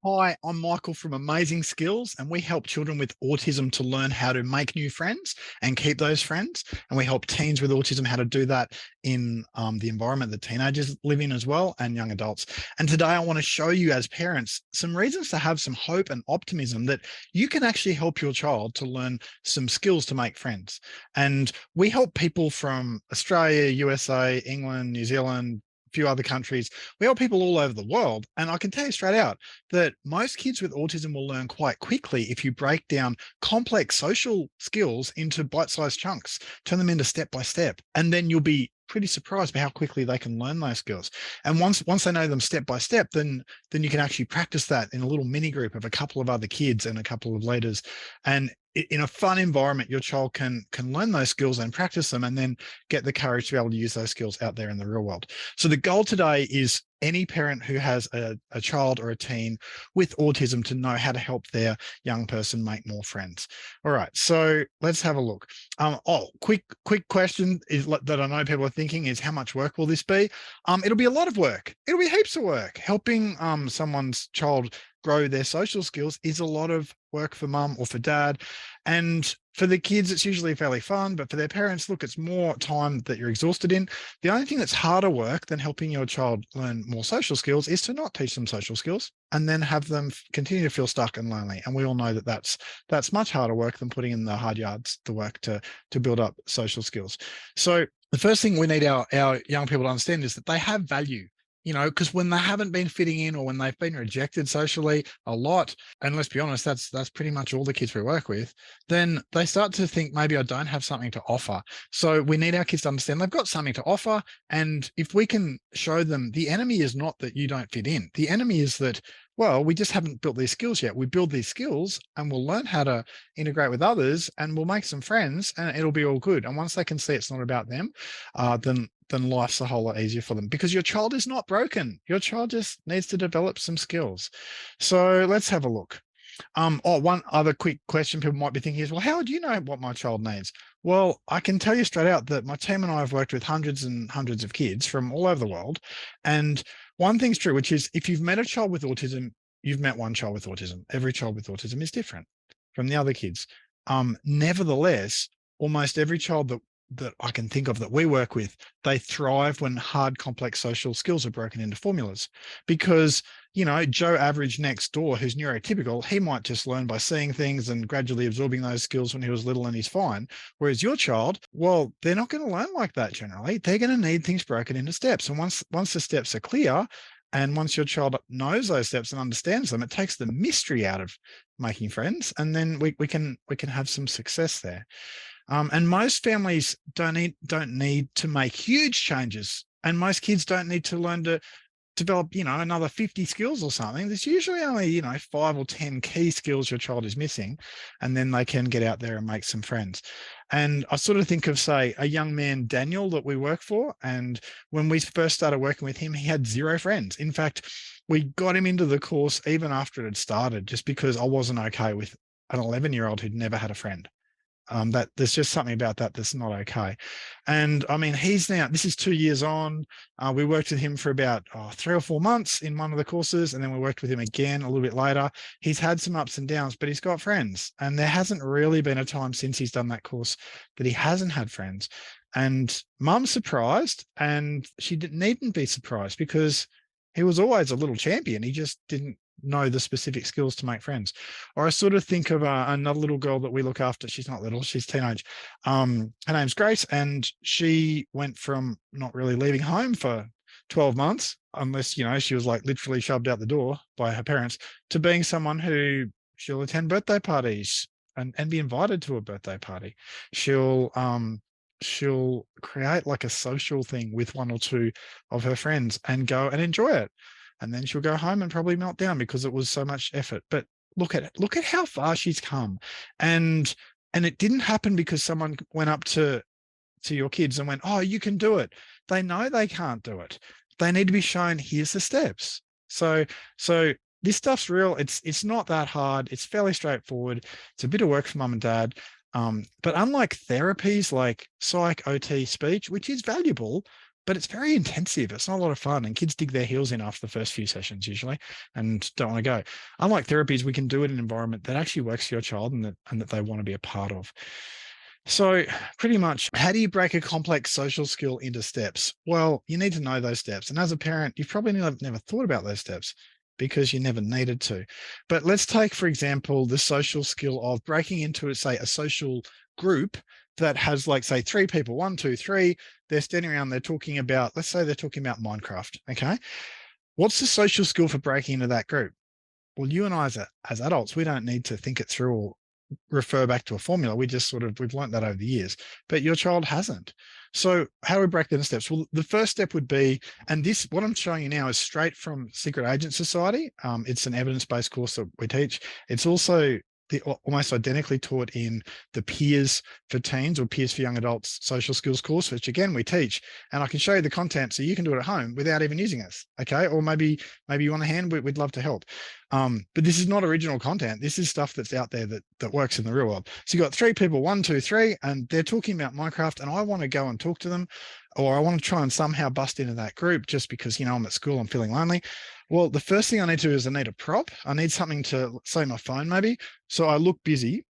Hi, I'm Michael from Amazing Skills, and we help children with autism to learn how to make new friends and keep those friends. And we help teens with autism how to do that in the environment that teenagers live in as well, and young adults. And today I want to show you as parents some reasons to have some hope and optimism that you can actually help your child to learn some skills to make friends. And we help people from Australia, USA, England, New Zealand, a few other countries. We help people all over the world. And I can tell you straight out that most kids with autism will learn quite quickly if you break down complex social skills into bite-sized chunks, turn them into step by step, and then you'll be pretty surprised by how quickly they can learn those skills. And once they know them step by step, then you can actually practice that in a little mini group of a couple of other kids and a couple of leaders. And in a fun environment, your child can learn those skills and practice them, and then get the courage to be able to use those skills out there in the real world. So the goal today is any parent who has a child or a teen with autism to know how to help their young person make more friends. All right, so let's have a look. Quick question is that I know people are thinking is, how much work will this be? It'll be a lot of work. It'll be heaps of work. Helping someone's child grow their social skills is a lot of work for mum or for dad. And for the kids, it's usually fairly fun, but for their parents, look, it's more time that you're exhausted in. The only thing that's harder work than helping your child learn more social skills is to not teach them social skills and then have them continue to feel stuck and lonely. And we all know that that's much harder work than putting in the hard yards, the work to build up social skills. So the first thing we need our young people to understand is that they have value. Because when they haven't been fitting in, or when they've been rejected socially a lot, and let's be honest, that's pretty much all the kids we work with, then they start to think, maybe I don't have something to offer. So we need our kids to understand they've got something to offer. And if we can show them, the enemy is not that you don't fit in. The enemy is that, well, we just haven't built these skills yet. We build these skills and we'll learn how to integrate with others, and we'll make some friends, and it'll be all good. And once they can see it's not about them, then life's a whole lot easier for them, because your child is not broken. Your child just needs to develop some skills. So let's have a look. One other quick question people might be thinking is, well, how do you know what my child needs? Well, I can tell you straight out that my team and I have worked with hundreds and hundreds of kids from all over the world. And one thing's true, which is, if you've met a child with autism, you've met one child with autism. Every child with autism is different from the other kids. Nevertheless, almost every child that I can think of that we work with, they thrive when hard, complex social skills are broken into formulas. Because, Joe Average next door, who's neurotypical, he might just learn by seeing things and gradually absorbing those skills when he was little, and he's fine. Whereas your child, well, they're not going to learn like that generally. They're going to need things broken into steps. And once the steps are clear, and once your child knows those steps and understands them, it takes the mystery out of making friends, and then we can have some success there. And most families don't need to make huge changes, and most kids don't need to learn to develop, another 50 skills or something. There's usually only, 5 or 10 key skills your child is missing, and then they can get out there and make some friends. And I sort of think of, say, a young man, Daniel, that we work for. And when we first started working with him, he had 0 friends. In fact, we got him into the course even after it had started, just because I wasn't okay with an 11-year-old who'd never had a friend. That there's just something about that that's not okay. And I mean, this is 2 years on. We worked with him for about 3 or 4 months in one of the courses, and then we worked with him again a little bit later. He's had some ups and downs, but he's got friends, and there hasn't really been a time since he's done that course that he hasn't had friends. And Mum's surprised, and she needn't be surprised, because he was always a little champion. He just didn't know the specific skills to make friends. Or I sort of think of another little girl that we look after. She's not little, she's teenage. Her name's Grace, and she went from not really leaving home for 12 months, unless, she was like literally shoved out the door by her parents, to being someone who she'll attend birthday parties and be invited to a birthday party. She'll create like a social thing with 1 or 2 of her friends and go and enjoy it. And then she'll go home and probably melt down because it was so much effort. But look at it. Look at how far she's come. And it didn't happen because someone went up to your kids and went, oh, you can do it. They know they can't do it. They need to be shown, here's the steps. So this stuff's real. It's not that hard. It's fairly straightforward. It's a bit of work for mum and dad. But unlike therapies like psych, OT, speech, which is valuable, but it's very intensive. It's not a lot of fun, and kids dig their heels in after the first few sessions usually and don't want to go. Unlike therapies, we can do it in an environment that actually works for your child and that they want to be a part of. So pretty much, how do you break a complex social skill into steps? Well, you need to know those steps. And as a parent, you've probably never thought about those steps because you never needed to. But let's take, for example, the social skill of breaking into, say, a social group that has, like, say, 3 people, 1, 2, 3, they're standing around, they're talking about, let's say they're talking about Minecraft, okay? What's the social skill for breaking into that group? Well, you and I as adults, we don't need to think it through or refer back to a formula. We've learned that over the years, but your child hasn't. So how do we break that into steps? Well, the first step would be, and what I'm showing you now is straight from Secret Agent Society. It's an evidence-based course that we teach. It's also almost identically taught in the Peers for Teens or Peers for Young Adults social skills course, which again we teach. And I can show you the content so you can do it at home without even using us. Okay, or maybe you want a hand. We'd love to help. But this is not original content. This is stuff that's out there that works in the real world. So you've got 3 people, 1, 2, 3, and they're talking about Minecraft, and I want to go and talk to them, or I want to try and somehow bust into that group just because, I'm at school, I'm feeling lonely. Well, the first thing I need to do is I need a prop. I need something to, say, my phone maybe. So I look busy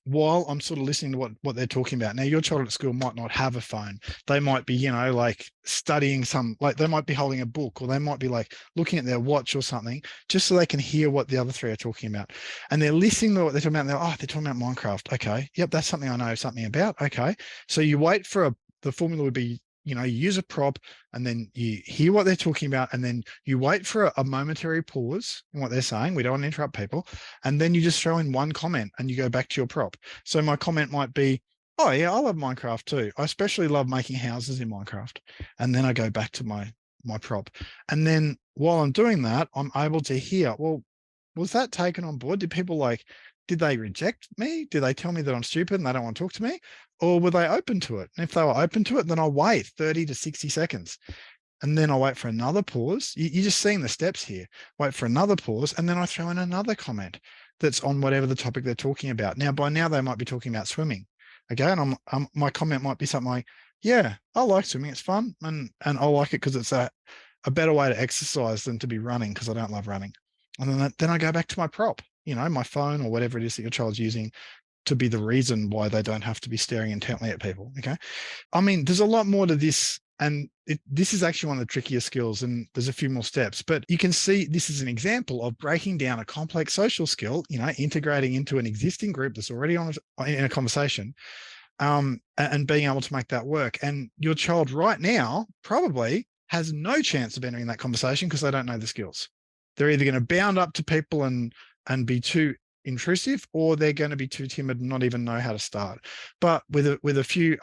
while I'm sort of listening to what they're talking about. Now, your child at school might not have a phone. They might be, like studying they might be holding a book, or they might be like looking at their watch or something, just so they can hear what the other 3 are talking about. And they're listening to what they're talking about. They're talking about Minecraft. Okay. Yep. That's something I know something about. Okay. So you wait for the formula would be, you use a prop, and then you hear what they're talking about, and then you wait for a momentary pause in what they're saying. We don't want to interrupt people. And then you just throw in one comment and you go back to your prop. So my comment might be, oh yeah, I love Minecraft too. I especially love making houses in Minecraft. And then I go back to my prop. And then while I'm doing that, I'm able to hear, well, was that taken on board? Did they reject me? Did they tell me that I'm stupid and they don't want to talk to me? Or were they open to it? And if they were open to it, then I'll wait 30 to 60 seconds. And then I'll wait for another pause. You're just seeing the steps here. Wait for another pause, and then I throw in another comment that's on whatever the topic they're talking about. Now, by now, they might be talking about swimming. Okay, and my comment might be something like, yeah, I like swimming. It's fun. And I like it because it's a better way to exercise than to be running, because I don't love running. And then I go back to my prop, my phone or whatever it is that your child's using to be the reason why they don't have to be staring intently at people. Okay. I mean, there's a lot more to this, and this is actually one of the trickier skills, and there's a few more steps, but you can see this is an example of breaking down a complex social skill, integrating into an existing group that's already in a conversation, and being able to make that work. And your child right now probably has no chance of entering that conversation because they don't know the skills. They're either going to bound up to people and be too intrusive, or they're going to be too timid and not even know how to start. But with a few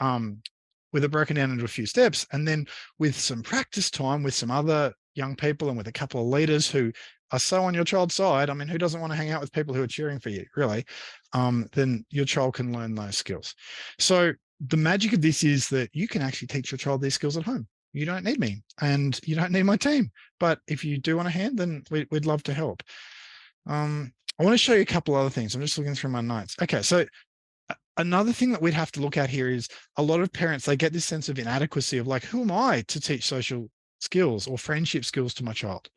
with it broken down into a few steps, and then with some practice time with some other young people and with a couple of leaders who are so on your child's side, I mean, who doesn't want to hang out with people who are cheering for you, really? Then your child can learn those skills. So the magic of this is that you can actually teach your child these skills at home. You don't need me, and you don't need my team. But if you do want a hand, then we'd love to help. I want to show you a couple other things. I'm just looking through my notes. Okay, so another thing that we'd have to look at here is a lot of parents, they get this sense of inadequacy of like, who am I to teach social skills or friendship skills to my child?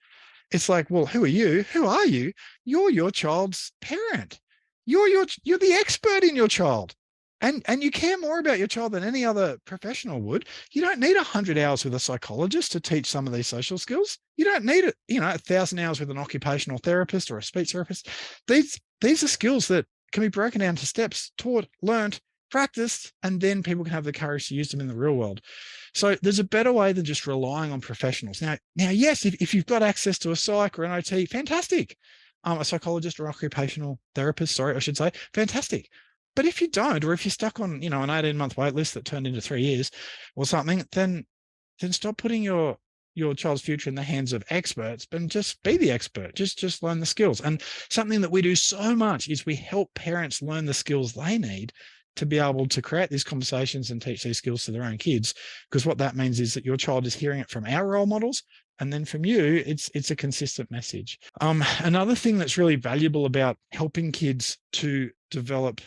It's like, well, who are you? Who are you? You're your child's parent. You're the expert in your child. And you care more about your child than any other professional would. You don't need 100 hours with a psychologist to teach some of these social skills. You don't need 1,000 hours with an occupational therapist or a speech therapist. These are skills that can be broken down to steps, taught, learned, practiced, and then people can have the courage to use them in the real world. So there's a better way than just relying on professionals. Now, yes, if you've got access to a psych or an OT, fantastic. A psychologist or occupational therapist, I should say, fantastic. But if you don't, or if you're stuck on, an 18-month wait list that turned into 3 years or something, then stop putting your child's future in the hands of experts, but just be the expert. Just learn the skills. And something that we do so much is we help parents learn the skills they need to be able to create these conversations and teach these skills to their own kids. Because what that means is that your child is hearing it from our role models, and then from you, it's a consistent message. Another thing that's really valuable about helping kids to develop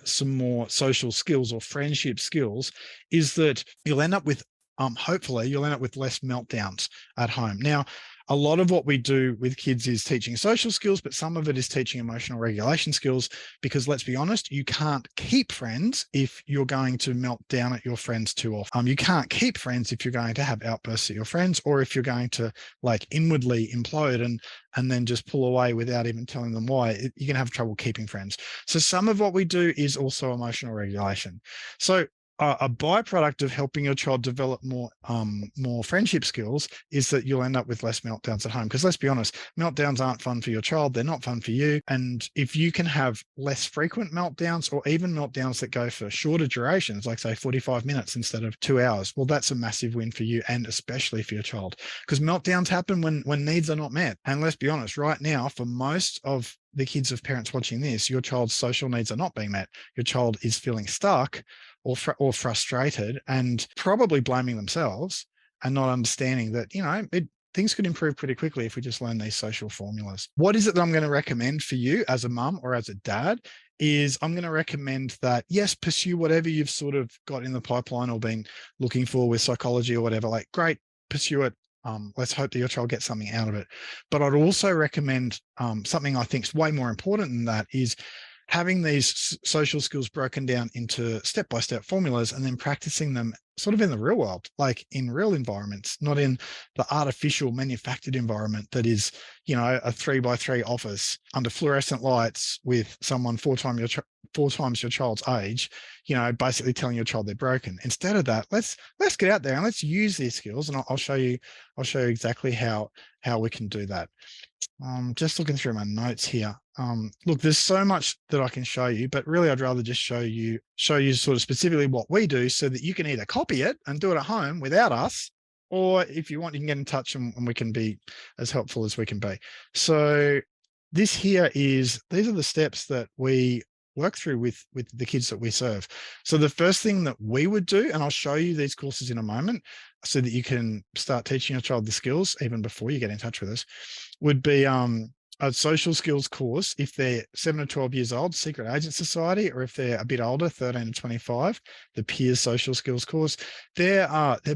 some more social skills or friendship skills is that you'll end up with hopefully you'll end up with less meltdowns at home. Now, a lot of what we do with kids is teaching social skills, but some of it is teaching emotional regulation skills, because let's be honest, you can't keep friends if you're going to melt down at your friends too often. You can't keep friends if you're going to have outbursts at your friends, or if you're going to like inwardly implode and then just pull away without even telling them why. You're going to have trouble keeping friends. So some of what we do is also emotional regulation. So a byproduct of helping your child develop more friendship skills is that you'll end up with less meltdowns at home. Because let's be honest, meltdowns aren't fun for your child. They're not fun for you. And if you can have less frequent meltdowns, or even meltdowns that go for shorter durations, like say 45 minutes instead of 2 hours, well, that's a massive win for you, and especially for your child. Because meltdowns happen when needs are not met. And let's be honest, right now, for most of the kids of parents watching this, your child's social needs are not being met. Your child is feeling stuck or frustrated, and probably blaming themselves, and not understanding that, things could improve pretty quickly if we just learn these social formulas. What is it that I'm going to recommend for you as a mum or as a dad is I'm going to recommend that, yes, pursue whatever you've sort of got in the pipeline or been looking for with psychology or whatever. Like, great, pursue it. Let's hope that your child gets something out of it. But I'd also recommend something I think is way more important than that, is having these social skills broken down into step-by-step formulas, and then practicing them sort of in the real world, like in real environments, not in the artificial manufactured environment that is, a 3x3 office under fluorescent lights with someone four times your child's age, basically telling your child they're broken. Instead of that, let's get out there and let's use these skills. And I'll show you exactly how we can do that. Just looking through my notes here. Look, there's so much that I can show you, but really I'd rather just show you sort of specifically what we do, so that you can either copy it and do it at home without us, or if you want, you can get in touch and we can be as helpful as we can be. So these are the steps that we work through with the kids that we serve. So the first thing that we would do, and I'll show you these courses in a moment so that you can start teaching your child the skills even before you get in touch with us, would be a social skills course. If they're 7 to 12 years old, Secret Agent Society, or if they're a bit older, 13 to 25, the Peers Social Skills course. They're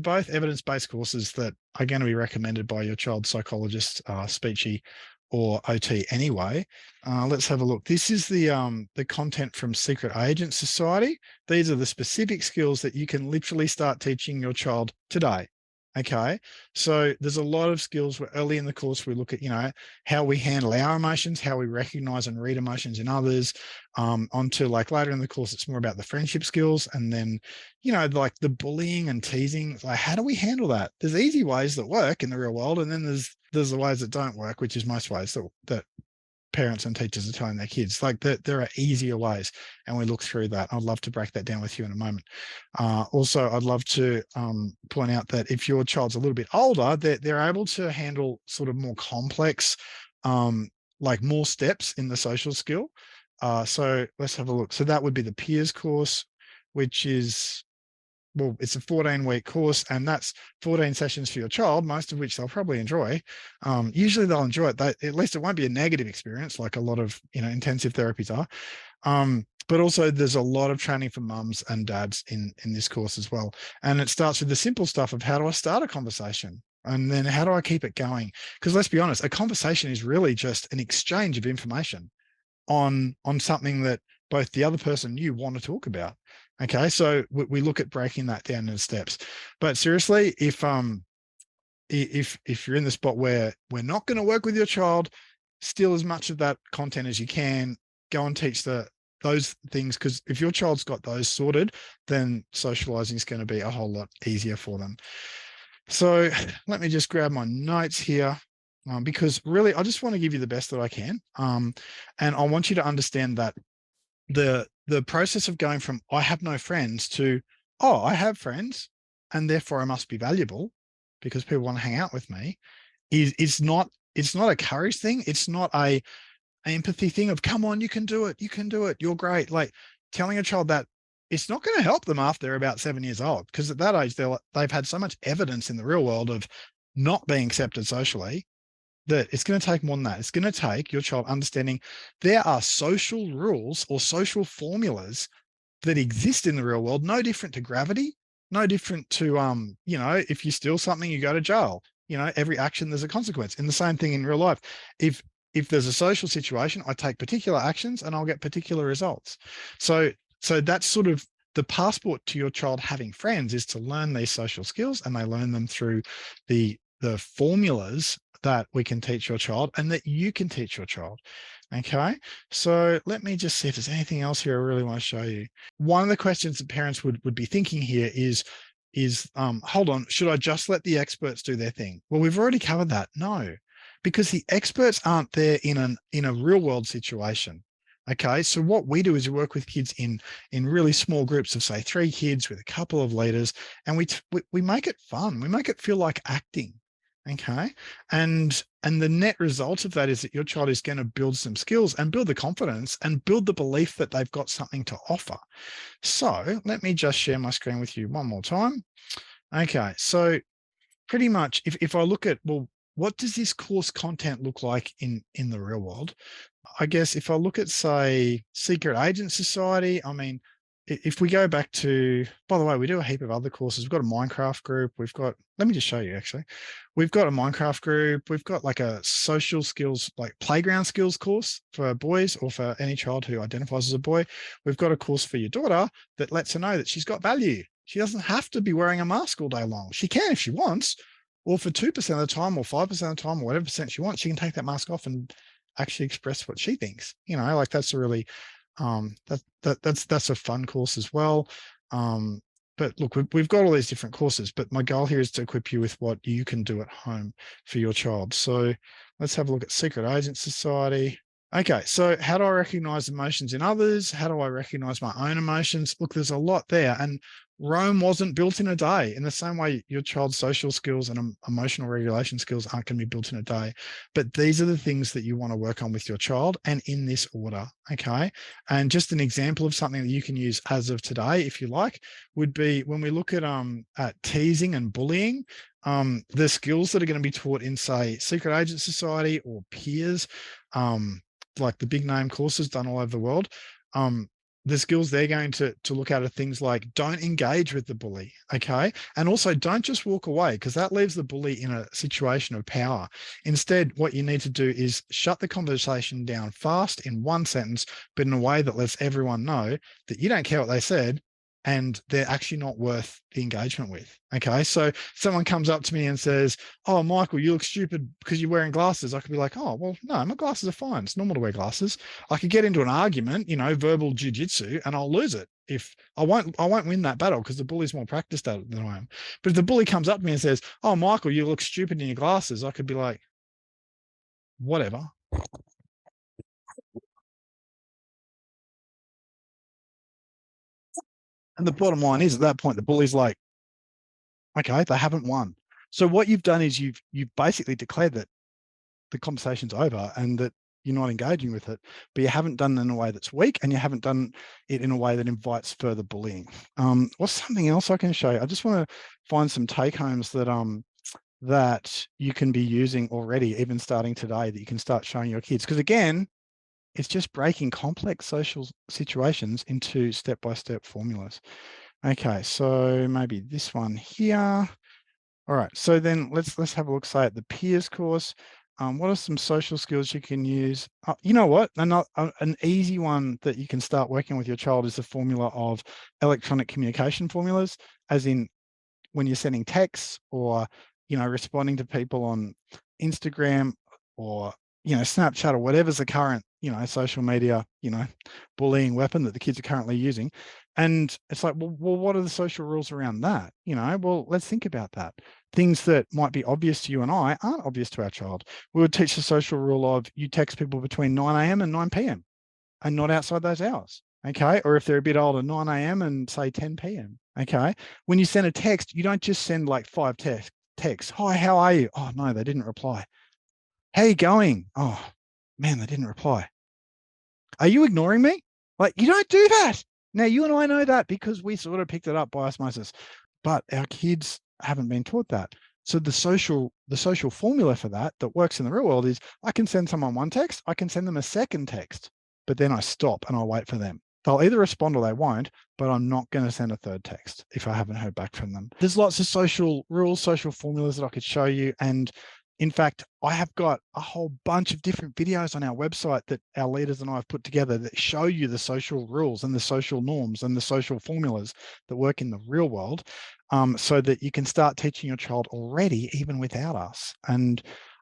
both evidence-based courses that are going to be recommended by your child's psychologist, speechy, or OT anyway. Let's have a look. This is the content from Secret Agent Society. These are the specific skills that you can literally start teaching your child today. Okay, so there's a lot of skills where early in the course we look at, how we handle our emotions, how we recognize and read emotions in others. Onto like later in the course, it's more about the friendship skills, and then, like the bullying and teasing. Like, how do we handle that? There's easy ways that work in the real world, and then there's the ways that don't work, which is most ways that parents and teachers are telling their kids. Like, there are easier ways, and we look through that. I'd love to break that down with you in a moment. Also, I'd love to point out that if your child's a little bit older, they're able to handle sort of more complex, like more steps in the social skill. So let's have a look. So that would be the Peers course, which is, well, it's a 14-week course, and that's 14 sessions for your child, most of which they'll probably enjoy. Usually they'll enjoy it. At least it won't be a negative experience like a lot of, intensive therapies are. But also there's a lot of training for mums and dads in this course as well. And it starts with the simple stuff of, how do I start a conversation? And then how do I keep it going? Because let's be honest, a conversation is really just an exchange of information on something that both the other person and you want to talk about. Okay, so we look at breaking that down into steps. But seriously, if you're in the spot where we're not going to work with your child, steal as much of that content as you can. Go and teach those things, because if your child's got those sorted, then socializing is going to be a whole lot easier for them. So let me just grab my notes here, because really I just want to give you the best that I can. And I want you to understand that the process of going from I have no friends to, oh, I have friends and therefore I must be valuable because people want to hang out with me, it's not a courage thing. It's not a empathy thing of, come on, you can do it, you're great. Like, telling a child that, it's not going to help them after they're about 7 years old, because at that age they've had so much evidence in the real world of not being accepted socially, that it's going to take more than that. It's going to take your child understanding there are social rules or social formulas that exist in the real world, no different to gravity, No different to, if you steal something, you go to jail. Every action, there's a consequence. And the same thing in real life. If if there's a social situation, I take particular actions and I'll get particular results. So that's sort of the passport to your child having friends, is to learn these social skills, and they learn them through the formulas that we can teach your child and that you can teach your child. Okay. So let me just see if there's anything else here I really want to show you. One of the questions that parents would be thinking here is hold on, should I just let the experts do their thing? Well, we've already covered that. No, because the experts aren't there in a real world situation. Okay, so what we do is we work with kids in really small groups of, say, 3 kids with a couple of leaders, and we make it fun. We make it feel like acting. Okay, and the net result of that is that your child is going to build some skills and build the confidence and build the belief that they've got something to offer. So let me just share my screen with you one more time. Okay, so pretty much if I look at, well, what does this course content look like in the real world? I guess if I look at, say, Secret Agent Society, I mean, if we go back to, by the way, we do a heap of other courses. We've got a Minecraft group. Let me just show you actually. We've got a Minecraft group. We've got like a social skills, like playground skills course for boys or for any child who identifies as a boy. We've got a course for your daughter that lets her know that she's got value. She doesn't have to be wearing a mask all day long. She can if she wants, or for 2% of the time or 5% of the time or whatever percent she wants, she can take that mask off and actually express what she thinks. Like that's a really that's a fun course as well. But look, we've got all these different courses, but my goal here is to equip you with what you can do at home for your child. So let's have a look at Secret Agent Society. Okay, so how do I recognize emotions in others? How do I recognize my own emotions? Look, there's a lot there. And Rome wasn't built in a day. In the same way, your child's social skills and emotional regulation skills aren't going to be built in a day. But these are the things that you want to work on with your child, and in this order. Okay. And just an example of something that you can use as of today, if you like, would be when we look at teasing and bullying. The skills that are going to be taught in, say, Secret Agent Society or peers, like the big name courses done all over the world, the skills they're going to look at are things like, don't engage with the bully, okay? And also don't just walk away, because that leaves the bully in a situation of power. Instead, what you need to do is shut the conversation down fast in one sentence, but in a way that lets everyone know that you don't care what they said and they're actually not worth the engagement with. Okay. So someone comes up to me and says, oh, Michael, you look stupid because you're wearing glasses. I could be like, oh, well, no, my glasses are fine. It's normal to wear glasses. I could get into an argument, verbal jujitsu, and I'll lose it. If I won't win that battle because the bully's more practiced at it than I am. But if the bully comes up to me and says, oh, Michael, you look stupid in your glasses, I could be like, whatever. And the bottom line is, at that point, the bully's like, okay, they haven't won. So what you've done is you've basically declared that the conversation's over and that you're not engaging with it, but you haven't done it in a way that's weak, and you haven't done it in a way that invites further bullying. What's something else I can show you? I just want to find some take homes that you can be using already, even starting today, that you can start showing your kids. Because again, it's just breaking complex social situations into step-by-step formulas. Okay, so maybe this one here. All right, so then let's have a look, say, at the peers course. What are some social skills you can use? You know what? An easy one that you can start working with your child is the formula of electronic communication formulas, as in when you're sending texts or, responding to people on Instagram or, Snapchat or whatever's the current, social media, bullying weapon that the kids are currently using. And it's like, well, what are the social rules around that? Well, let's think about that. Things that might be obvious to you and I aren't obvious to our child. We would teach the social rule of you text people between 9 a.m. and 9 p.m. and not outside those hours. Okay. Or if they're a bit older, 9 a.m. and say 10 p.m. Okay. When you send a text, you don't just send like 5 texts. Hi, how are you? Oh, no, they didn't reply. How are you going? Oh, man, they didn't reply. Are you ignoring me? Like, you don't do that. Now, you and I know that because we sort of picked it up by osmosis, but our kids haven't been taught that. So the social formula for that works in the real world is, I can send someone one text, I can send them a second text, but then I stop and I wait for them. They'll either respond or they won't, but I'm not going to send a third text if I haven't heard back from them. There's lots of social rules, social formulas that I could show you. And in fact, I have got a whole bunch of different videos on our website that our leaders and I have put together that show you the social rules and the social norms and the social formulas that work in the real world, so that you can start teaching your child already, even without us. And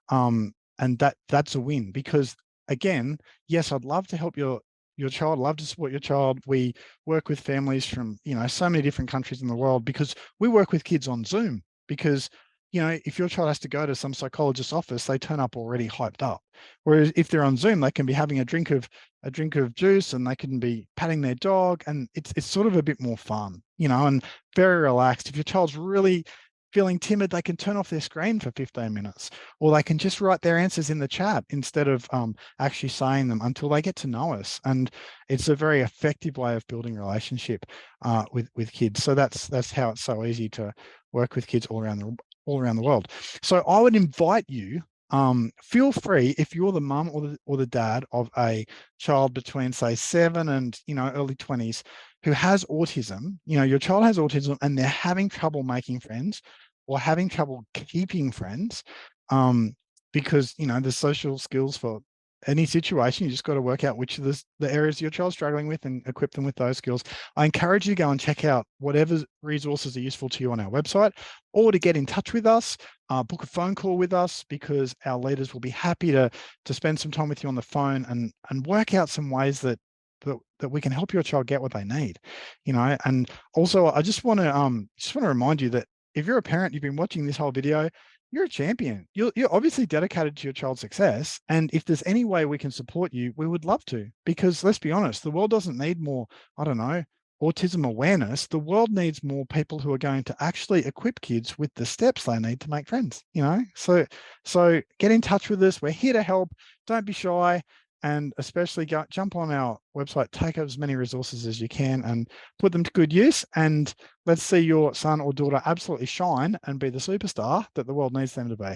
that's a win, because again, yes, I'd love to help your child, love to support your child. We work with families from, so many different countries in the world, because we work with kids on Zoom. Because, if your child has to go to some psychologist's office, they turn up already hyped up. Whereas if they're on Zoom, they can be having a drink of juice, and they can be patting their dog, and it's sort of a bit more fun, and very relaxed. If your child's really feeling timid, they can turn off their screen for 15 minutes, or they can just write their answers in the chat instead of actually saying them, until they get to know us. And it's a very effective way of building relationship with kids. So that's how it's so easy to work with kids all around the world. So I would invite you, feel free, if you're the mum or the dad of a child between, say, 7 and early 20s who has autism, your child has autism and they're having trouble making friends or having trouble keeping friends, because the social skills for any situation, you just got to work out which of the areas your child's struggling with and equip them with those skills. I encourage you to go and check out whatever resources are useful to you on our website, or to get in touch with us, book a phone call with us, because our leaders will be happy to spend some time with you on the phone and work out some ways that we can help your child get what they need. And also, I just want to remind you that if you're a parent, you've been watching this whole video, you're a champion. You're obviously dedicated to your child's success. And if there's any way we can support you, we would love to. Because let's be honest, the world doesn't need more, I don't know, autism awareness. The world needs more people who are going to actually equip kids with the steps they need to make friends, So get in touch with us. We're here to help. Don't be shy. And especially jump on our website, take as many resources as you can and put them to good use. And let's see your son or daughter absolutely shine and be the superstar that the world needs them to be.